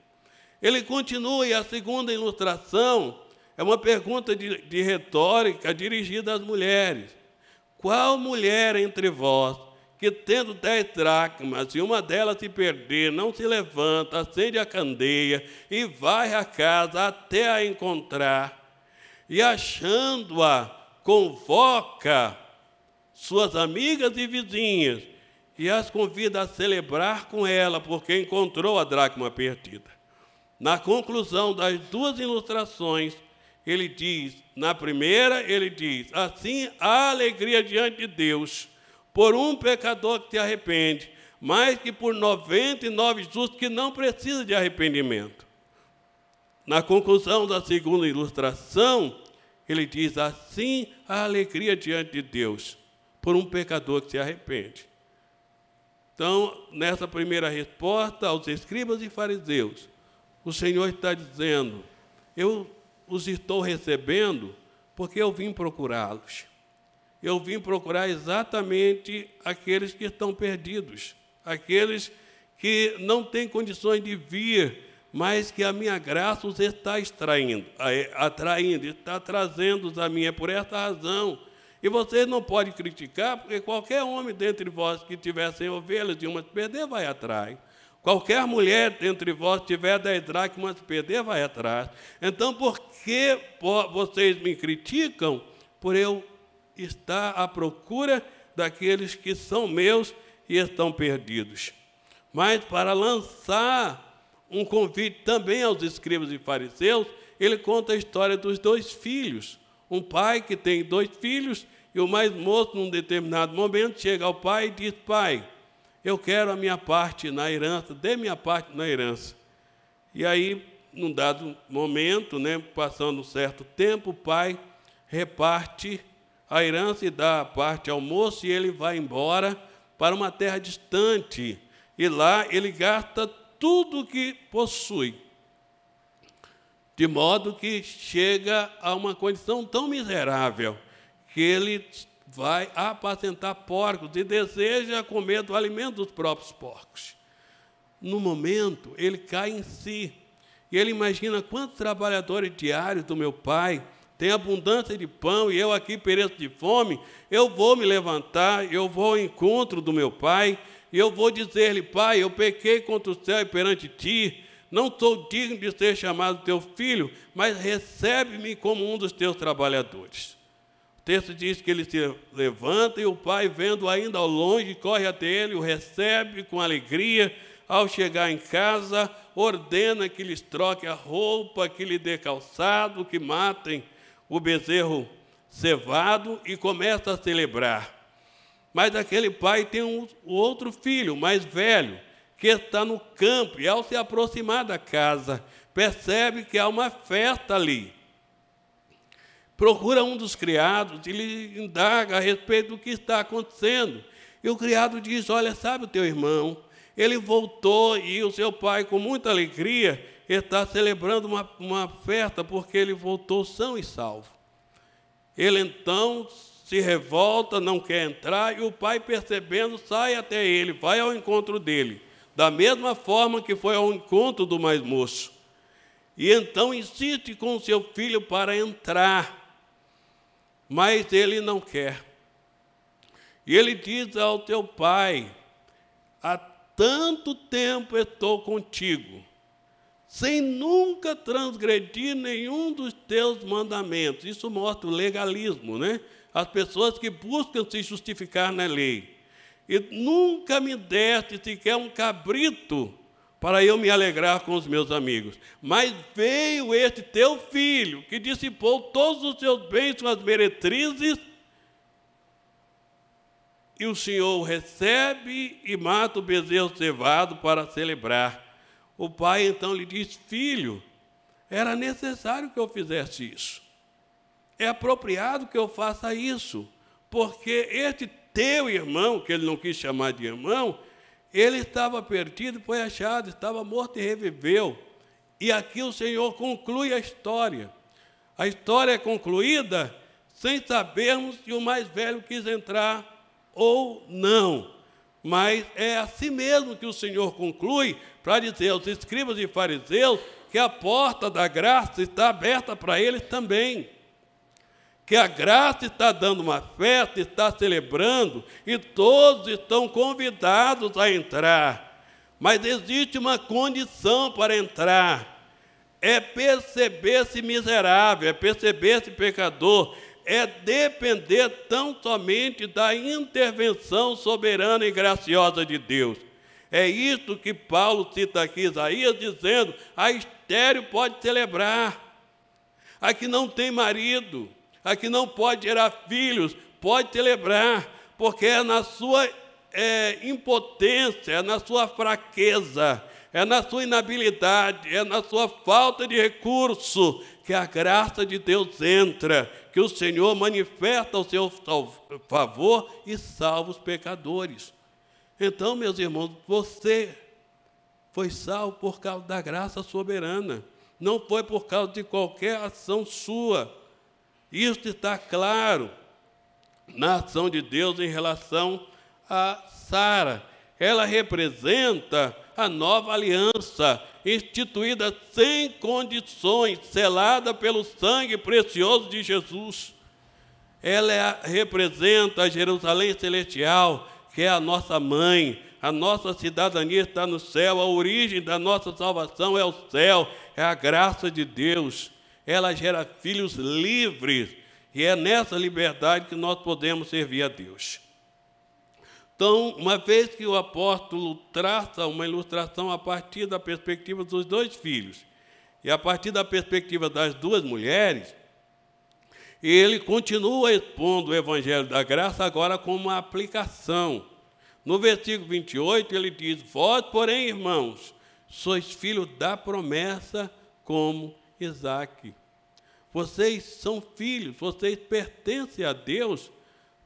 Ele continua, e a segunda ilustração é uma pergunta de retórica dirigida às mulheres. Qual mulher entre vós, que tendo 10 dracmas, e uma delas se perder, não se levanta, acende a candeia e vai à casa até a encontrar, e achando-a, convoca suas amigas e vizinhas e as convida a celebrar com ela, porque encontrou a dracma perdida? Na conclusão das duas ilustrações, ele diz, na primeira, ele diz: assim há alegria diante de Deus por um pecador que se arrepende, mais que por 99 justos que não precisam de arrependimento. Na conclusão da segunda ilustração, ele diz: assim há alegria diante de Deus por um pecador que se arrepende. Então, nessa primeira resposta aos escribas e fariseus, o Senhor está dizendo: eu os estou recebendo porque eu vim procurá-los. Eu vim procurar exatamente aqueles que estão perdidos, aqueles que não têm condições de vir, mas que a minha graça os está atraindo, está trazendo-os a mim. É por essa razão. E vocês não podem criticar, porque qualquer homem dentre vós que tiver 100 ovelhas e uma se perder, vai atrás. Qualquer mulher dentre vós tiver 10 dracmas se perder, vai atrás. Então, por que vocês me criticam? Por eu estar à procura daqueles que são meus e estão perdidos. Mas para lançar um convite também aos escribas e fariseus, ele conta a história dos 2 filhos. Um pai que tem 2 filhos, e o mais moço, num determinado momento, chega ao pai e diz: pai, eu quero a minha parte na herança, dê minha parte na herança. E aí, num dado momento, passando um certo tempo, o pai reparte a herança e dá a parte ao moço, e ele vai embora para uma terra distante. E lá ele gasta tudo o que possui, de modo que chega a uma condição tão miserável que ele vai apacentar porcos e deseja comer do alimento dos próprios porcos. No momento, ele cai em si, e ele imagina: quantos trabalhadores diários do meu pai têm abundância de pão, e eu aqui pereço de fome. Eu vou me levantar, eu vou ao encontro do meu pai, e eu vou dizer-lhe: pai, eu pequei contra o céu e perante ti, não sou digno de ser chamado teu filho, mas recebe-me como um dos teus trabalhadores. O texto diz que ele se levanta, e o pai, vendo ainda ao longe, corre até ele, o recebe com alegria. Ao chegar em casa, ordena que lhes troque a roupa, que lhe dê calçado, que matem o bezerro cevado, e começa a celebrar. Mas aquele pai tem um outro filho, mais velho, que está no campo, e ao se aproximar da casa, percebe que há uma festa ali. Procura um dos criados e lhe indaga a respeito do que está acontecendo. E o criado diz: olha, sabe o teu irmão? Ele voltou, e o seu pai, com muita alegria, está celebrando uma festa, porque ele voltou são e salvo. Ele então se revolta, não quer entrar, e o pai, percebendo, sai até ele, vai ao encontro dele, da mesma forma que foi ao encontro do mais moço. E então insiste com o seu filho para entrar, mas ele não quer. E ele diz ao teu pai: há tanto tempo estou contigo, sem nunca transgredir nenhum dos teus mandamentos. Isso mostra o legalismo, As pessoas que buscam se justificar na lei. E nunca me deste sequer um cabrito para eu me alegrar com os meus amigos. Mas veio este teu filho, que dissipou todos os seus bens com as meretrizes, e o Senhor o recebe e mata o bezerro cevado para celebrar. O pai então lhe diz: filho, era necessário que eu fizesse isso. É apropriado que eu faça isso, porque este teu irmão, que ele não quis chamar de irmão, ele estava perdido e foi achado, estava morto e reviveu. E aqui o Senhor conclui a história. A história é concluída sem sabermos se o mais velho quis entrar ou não. Mas é assim mesmo que o Senhor conclui, para dizer aos escribas e fariseus que a porta da graça está aberta para eles também. Que a graça está dando uma festa, está celebrando, e todos estão convidados a entrar. Mas existe uma condição para entrar: é perceber-se miserável, é perceber-se pecador, é depender tão somente da intervenção soberana e graciosa de Deus. É isso que Paulo cita aqui, Isaías, dizendo: a estéril pode celebrar, a que não tem marido, a que não pode gerar filhos, pode celebrar, porque é na sua impotência, é na sua fraqueza, é na sua inabilidade, é na sua falta de recurso que a graça de Deus entra, que o Senhor manifesta o seu favor e salva os pecadores. Então, meus irmãos, você foi salvo por causa da graça soberana, não foi por causa de qualquer ação sua. Isso está claro na ação de Deus em relação a Sara. Ela representa a nova aliança, instituída sem condições, selada pelo sangue precioso de Jesus. Ela representa a Jerusalém celestial, que é a nossa mãe. A nossa cidadania está no céu, a origem da nossa salvação é o céu, é a graça de Deus. Ela gera filhos livres, e é nessa liberdade que nós podemos servir a Deus. Então, uma vez que o apóstolo traça uma ilustração a partir da perspectiva dos dois filhos e a partir da perspectiva das duas mulheres, ele continua expondo o evangelho da graça agora como uma aplicação. No versículo 28, ele diz: vós, porém, irmãos, sois filhos da promessa como Isaque. Vocês são filhos, vocês pertencem a Deus,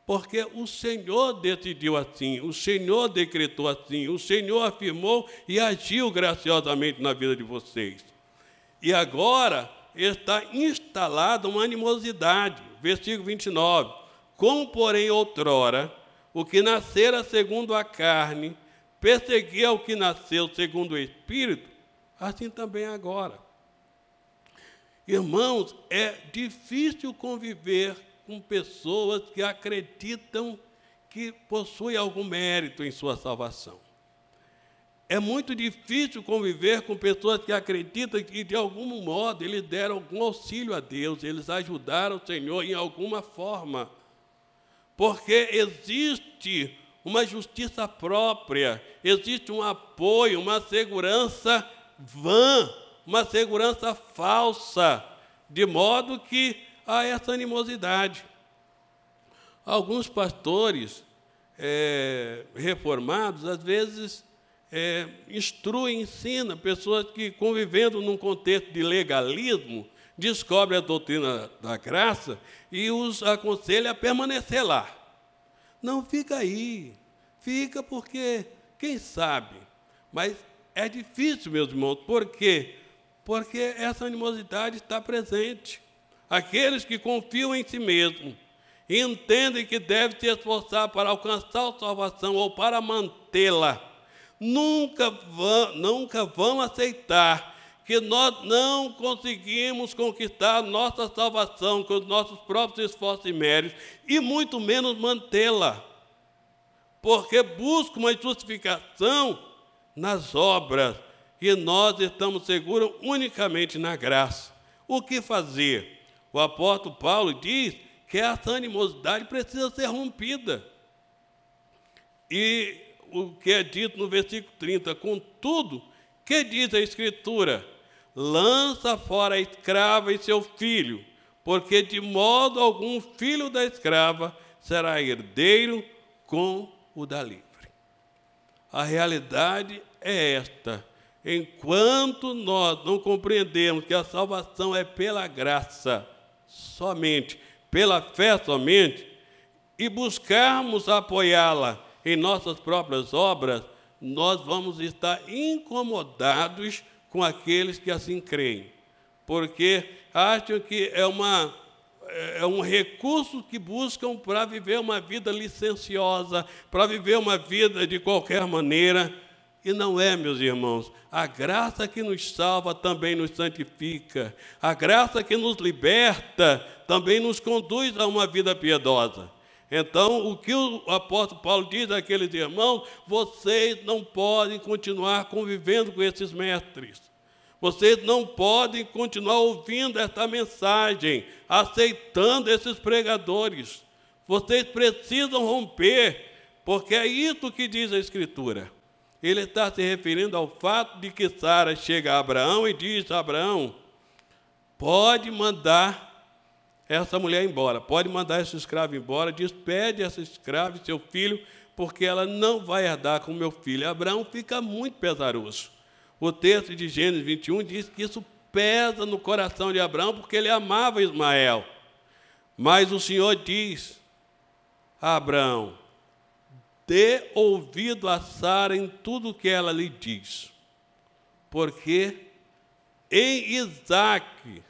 porque o Senhor decidiu assim, o Senhor decretou assim, o Senhor afirmou e agiu graciosamente na vida de vocês. E agora está instalada uma animosidade. Versículo 29. Como, porém, outrora, o que nascera segundo a carne perseguia o que nasceu segundo o Espírito, assim também agora. Irmãos, é difícil conviver com pessoas que acreditam que possuem algum mérito em sua salvação. É muito difícil conviver com pessoas que acreditam que, de algum modo, eles deram algum auxílio a Deus, eles ajudaram o Senhor em alguma forma. Porque existe uma justiça própria, existe um apoio, uma segurança vã, uma segurança falsa, de modo que há essa animosidade. Alguns pastores reformados, às vezes, instruem, ensinam pessoas que, convivendo num contexto de legalismo, descobrem a doutrina da graça e os aconselham a permanecer lá. Não fica aí, fica porque, quem sabe, mas é difícil, meus irmãos, por quê? Porque essa animosidade está presente. Aqueles que confiam em si mesmos e entendem que devem se esforçar para alcançar a salvação ou para mantê-la, nunca vão aceitar que nós não conseguimos conquistar a nossa salvação com os nossos próprios esforços e méritos, e muito menos mantê-la, porque buscam uma justificação nas obras, e nós estamos seguros unicamente na graça. O que fazer? O apóstolo Paulo diz que essa animosidade precisa ser rompida. E o que é dito no versículo 30, contudo, que diz a Escritura? Lança fora a escrava e seu filho, porque de modo algum filho da escrava será herdeiro com o da livre. A realidade é esta. Enquanto nós não compreendemos que a salvação é pela graça somente, pela fé somente, e buscarmos apoiá-la em nossas próprias obras, nós vamos estar incomodados com aqueles que assim creem, porque acham que é um recurso que buscam para viver uma vida licenciosa, para viver uma vida de qualquer maneira, e não é, meus irmãos. A graça que nos salva também nos santifica, a graça que nos liberta também nos conduz a uma vida piedosa. Então, o que o apóstolo Paulo diz àqueles irmãos: vocês não podem continuar convivendo com esses mestres. Vocês não podem continuar ouvindo esta mensagem, aceitando esses pregadores. Vocês precisam romper, porque é isso que diz a Escritura. Ele está se referindo ao fato de que Sara chega a Abraão e diz: Abraão, pode mandar essa mulher embora, pode mandar esse escravo embora, despede essa escrava e seu filho, porque ela não vai herdar com meu filho. Abraão fica muito pesaroso. O texto de Gênesis 21 diz que isso pesa no coração de Abraão, porque ele amava Ismael. Mas o Senhor diz a Abraão: dê ouvido a Sara em tudo o que ela lhe diz, porque em Isaque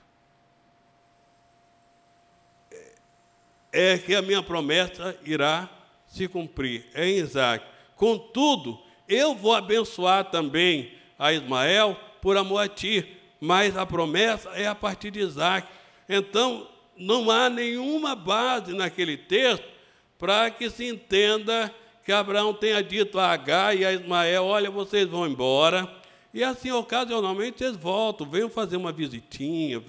é que a minha promessa irá se cumprir, é em Isaque. Contudo, eu vou abençoar também a Ismael por amor a ti, mas a promessa é a partir de Isaque. Então, não há nenhuma base naquele texto para que se entenda que Abraão tenha dito a Agar e a Ismael: olha, vocês vão embora, e assim, ocasionalmente, vocês voltam, venham fazer uma visitinha,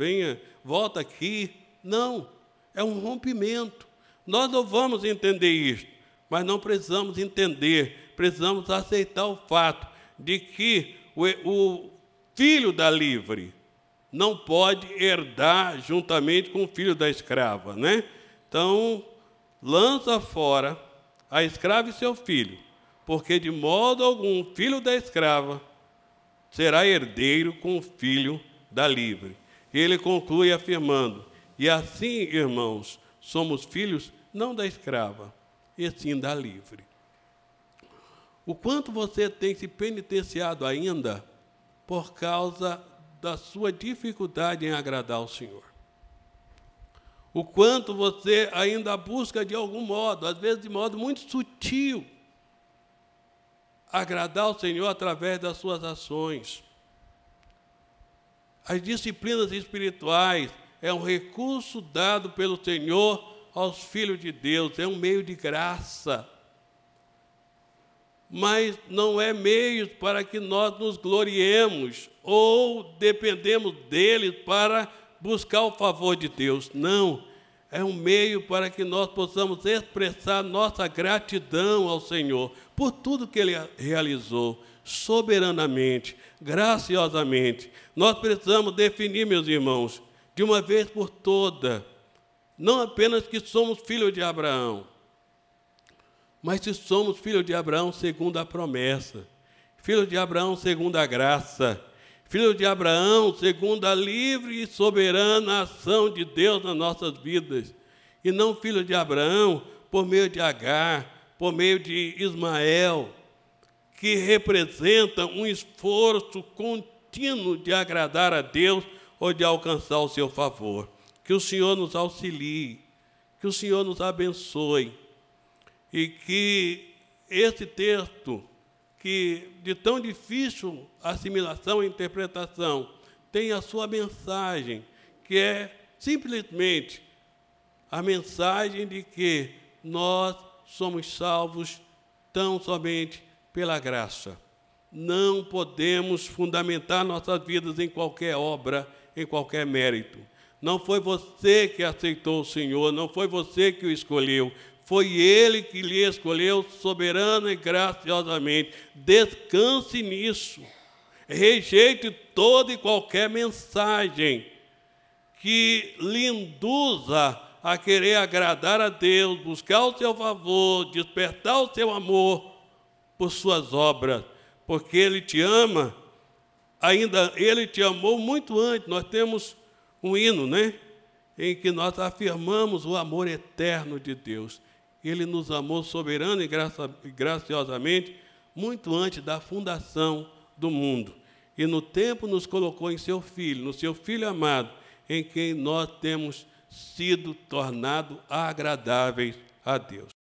volta aqui. Não, é um rompimento. Nós não vamos entender isso, mas não precisamos entender, precisamos aceitar o fato de que o filho da livre não pode herdar juntamente com o filho da escrava, né? Então, lança fora a escrava e seu filho, porque de modo algum o filho da escrava será herdeiro com o filho da livre. E ele conclui afirmando: e assim, irmãos, somos filhos não da escrava, e sim da livre. O quanto você tem se penitenciado ainda por causa da sua dificuldade em agradar ao Senhor. O quanto você ainda busca de algum modo, às vezes de modo muito sutil, agradar ao Senhor através das suas ações. As disciplinas espirituais é um recurso dado pelo Senhor aos filhos de Deus, é um meio de graça. Mas não é meio para que nós nos gloriemos ou dependemos dele para buscar o favor de Deus. Não, é um meio para que nós possamos expressar nossa gratidão ao Senhor por tudo que ele realizou, soberanamente, graciosamente. Nós precisamos definir, meus irmãos, de uma vez por todas, não apenas que somos filhos de Abraão, mas se somos filhos de Abraão segundo a promessa, filhos de Abraão segundo a graça, filhos de Abraão segundo a livre e soberana ação de Deus nas nossas vidas, e não filhos de Abraão por meio de Agar, por meio de Ismael, que representa um esforço contínuo de agradar a Deus ou de alcançar o seu favor. Que o Senhor nos auxilie, que o Senhor nos abençoe, e que esse texto, que de tão difícil assimilação e interpretação, tenha a sua mensagem, que é simplesmente a mensagem de que nós somos salvos tão somente pela graça. Não podemos fundamentar nossas vidas em qualquer obra, em qualquer mérito. Não foi você que aceitou o Senhor, não foi você que o escolheu, foi Ele que lhe escolheu soberana e graciosamente. Descanse nisso. Rejeite toda e qualquer mensagem que lhe induza a querer agradar a Deus, buscar o seu favor, despertar o seu amor por suas obras, porque Ele te ama, ainda Ele te amou muito antes. Nós temos um hino, né, em que nós afirmamos o amor eterno de Deus. Ele nos amou soberana e graciosamente muito antes da fundação do mundo. E no tempo nos colocou em seu Filho, no seu Filho amado, em quem nós temos sido tornados agradáveis a Deus.